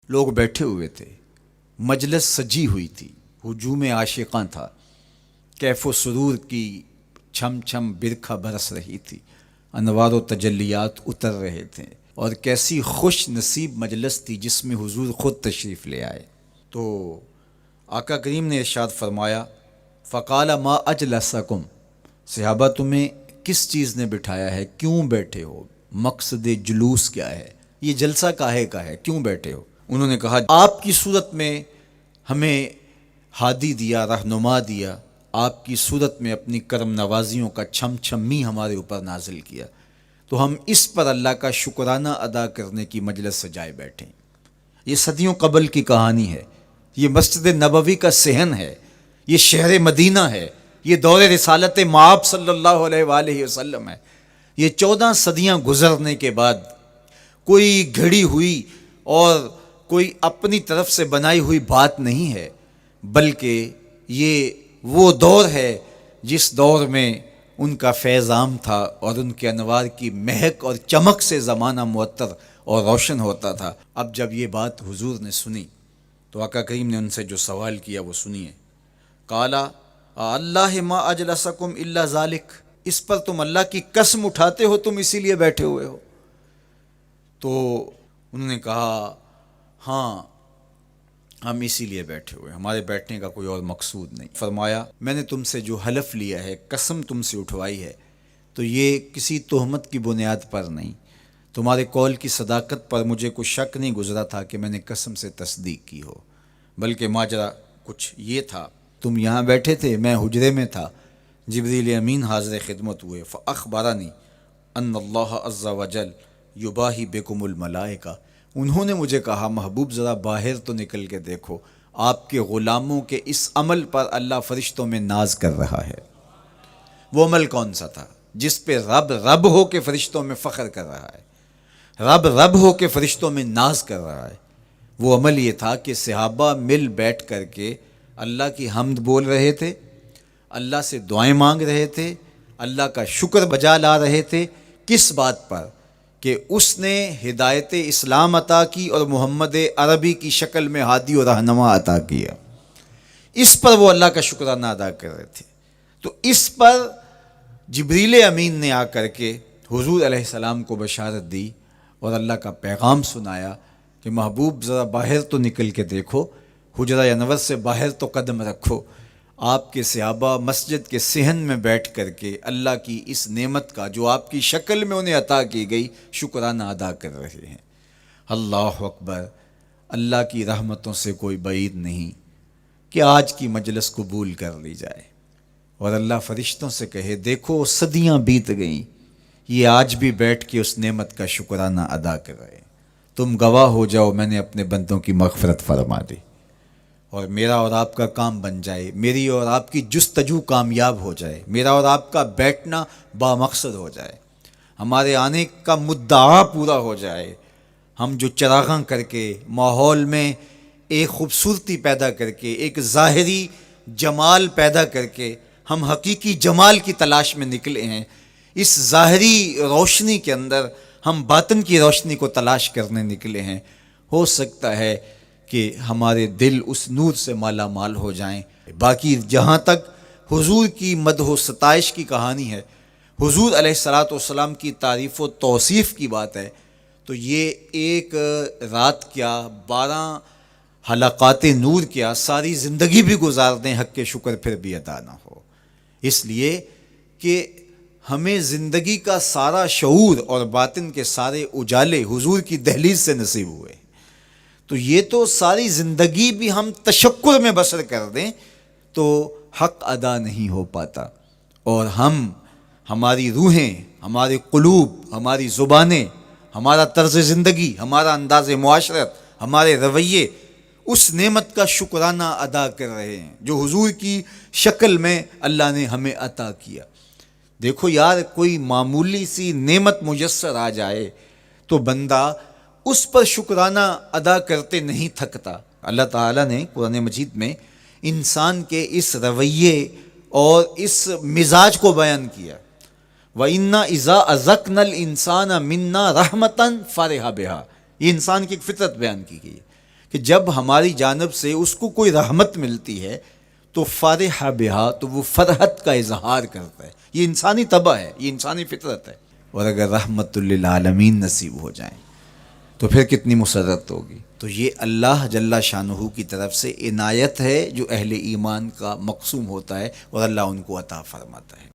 لوگ بیٹھے ہوئے تھے، مجلس سجی ہوئی تھی، ہجوم عاشقاں تھا، کیف و سرور کی چھم چھم برکھا برس رہی تھی، انوار و تجلیات اتر رہے تھے، اور کیسی خوش نصیب مجلس تھی جس میں حضور خود تشریف لے آئے۔ تو آقا کریم نے ارشاد فرمایا، فقال ما اجلسکم، صحابہ تمہیں کس چیز نے بٹھایا ہے، کیوں بیٹھے ہو، مقصد جلوس کیا ہے، یہ جلسہ کاہے کا ہے، کیوں بیٹھے ہو؟ انہوں نے کہا آپ کی صورت میں ہمیں ہادی دیا، رہنما دیا، آپ کی صورت میں اپنی کرم نوازیوں کا چھم چھمی ہمارے اوپر نازل کیا، تو ہم اس پر اللہ کا شکرانہ ادا کرنے کی مجلس سجائے بیٹھے۔ یہ صدیوں قبل کی کہانی ہے، یہ مسجد نبوی کا صحن ہے، یہ شہر مدینہ ہے، یہ دور رسالت مآب صلی اللہ علیہ وآلہ وسلم ہے۔ یہ 14 صدیاں گزرنے کے بعد کوئی گھڑی ہوئی اور کوئی اپنی طرف سے بنائی ہوئی بات نہیں ہے، بلکہ یہ وہ دور ہے جس دور میں ان کا فیض عام تھا اور ان کے انوار کی مہک اور چمک سے زمانہ معطر اور روشن ہوتا تھا۔ اب جب یہ بات حضور نے سنی تو آقا کریم نے ان سے جو سوال کیا وہ سنیے۔ قالا اللہ ما اجلسکم الا ذالک، اس پر تم اللہ کی قسم اٹھاتے ہو تم اسی لیے بیٹھے ہوئے ہو؟ تو انہوں نے کہا ہاں ہم اسی لیے بیٹھے ہوئے، ہمارے بیٹھنے کا کوئی اور مقصود نہیں۔ فرمایا میں نے تم سے جو حلف لیا ہے، قسم تم سے اٹھوائی ہے، تو یہ کسی تہمت کی بنیاد پر نہیں، تمہارے قول کی صداقت پر مجھے کوئی شک نہیں گزرا تھا کہ میں نے قسم سے تصدیق کی ہو، بلکہ ماجرا کچھ یہ تھا، تم یہاں بیٹھے تھے، میں حجرے میں تھا، جبریل امین حاضر خدمت ہوئے، فاخبرنی ان اللہ عز وجل یباہی بکم الملائکہ، انہوں نے مجھے کہا محبوب ذرا باہر تو نکل کے دیکھو، آپ کے غلاموں کے اس عمل پر اللہ فرشتوں میں ناز کر رہا ہے۔ وہ عمل کون سا تھا جس پہ رب رب ہو کے فرشتوں میں فخر کر رہا ہے، رب رب ہو کے فرشتوں میں ناز کر رہا ہے؟ وہ عمل یہ تھا کہ صحابہ مل بیٹھ کر کے اللہ کی حمد بول رہے تھے، اللہ سے دعائیں مانگ رہے تھے، اللہ کا شکر بجا لا رہے تھے۔ کس بات پر؟ کہ اس نے ہدایت اسلام عطا کی اور محمد عربی کی شکل میں ہادی و رہنما عطا کیا، اس پر وہ اللہ کا شکرانہ ادا کر رہے تھے۔ تو اس پر جبریل امین نے آ کر کے حضور علیہ السلام کو بشارت دی اور اللہ کا پیغام سنایا کہ محبوب ذرا باہر تو نکل کے دیکھو، حجرہ انور سے باہر تو قدم رکھو، آپ کے صحابہ مسجد کے صحن میں بیٹھ کر کے اللہ کی اس نعمت کا جو آپ کی شکل میں انہیں عطا کی گئی شکرانہ ادا کر رہے ہیں۔ اللہ اکبر، اللہ کی رحمتوں سے کوئی بعید نہیں کہ آج کی مجلس قبول کر لی جائے اور اللہ فرشتوں سے کہے دیکھو صدیاں بیت گئیں، یہ آج بھی بیٹھ کے اس نعمت کا شکرانہ ادا کر رہے ہیں، تم گواہ ہو جاؤ میں نے اپنے بندوں کی مغفرت فرما دی، اور میرا اور آپ کا کام بن جائے، میری اور آپ کی جستجو کامیاب ہو جائے، میرا اور آپ کا بیٹھنا بامقصد ہو جائے، ہمارے آنے کا مدعا پورا ہو جائے، ہم جو چراغاں کر کے ماحول میں ایک خوبصورتی پیدا کر کے، ایک ظاہری جمال پیدا کر کے ہم حقیقی جمال کی تلاش میں نکلے ہیں، اس ظاہری روشنی کے اندر ہم باطن کی روشنی کو تلاش کرنے نکلے ہیں، ہو سکتا ہے کہ ہمارے دل اس نور سے مالا مال ہو جائیں۔ باقی جہاں تک حضور کی مدح و ستائش کی کہانی ہے، حضور علیہ الصلاۃ والسلام کی تعریف و توصیف کی بات ہے، تو یہ ایک رات کیا 12 حلقات نور کیا ساری زندگی بھی گزار دیں حق کے شکر پھر بھی ادا نہ ہو، اس لیے کہ ہمیں زندگی کا سارا شعور اور باطن کے سارے اجالے حضور کی دہلیز سے نصیب ہوئے، تو یہ تو ساری زندگی بھی ہم تشکر میں بسر کر دیں تو حق ادا نہیں ہو پاتا، اور ہماری روحیں، ہمارے قلوب، ہماری زبانیں، ہمارا طرز زندگی، ہمارا انداز معاشرت، ہمارے رویے اس نعمت کا شکرانہ ادا کر رہے ہیں جو حضور کی شکل میں اللہ نے ہمیں عطا کیا۔ دیکھو یار، کوئی معمولی سی نعمت میسر آ جائے تو بندہ اس پر شکرانہ ادا کرتے نہیں تھکتا۔ اللہ تعالیٰ نے قرآن مجید میں انسان کے اس رویے اور اس مزاج کو بیان کیا، وَإِنَّا إِذَا أَذَقْنَا الْإِنسَانَ مِنَّا رَحْمَةً فَرِحَ بِهَا، یہ انسان کی ایک فطرت بیان کی گئی ہے، کہ جب ہماری جانب سے اس کو کوئی رحمت ملتی ہے تو فرح بہا، تو وہ فرحت کا اظہار کرتا ہے. یہ انسانی طبع ہے، یہ انسانی فطرت ہے. اور اگر رحمت للعالمین نصیب ہو جائیں تو پھر کتنی مسرت ہوگی. تو یہ اللہ جل شانہ کی طرف سے عنایت ہے جو اہل ایمان کا مقسوم ہوتا ہے اور اللہ ان کو عطا فرماتا ہے.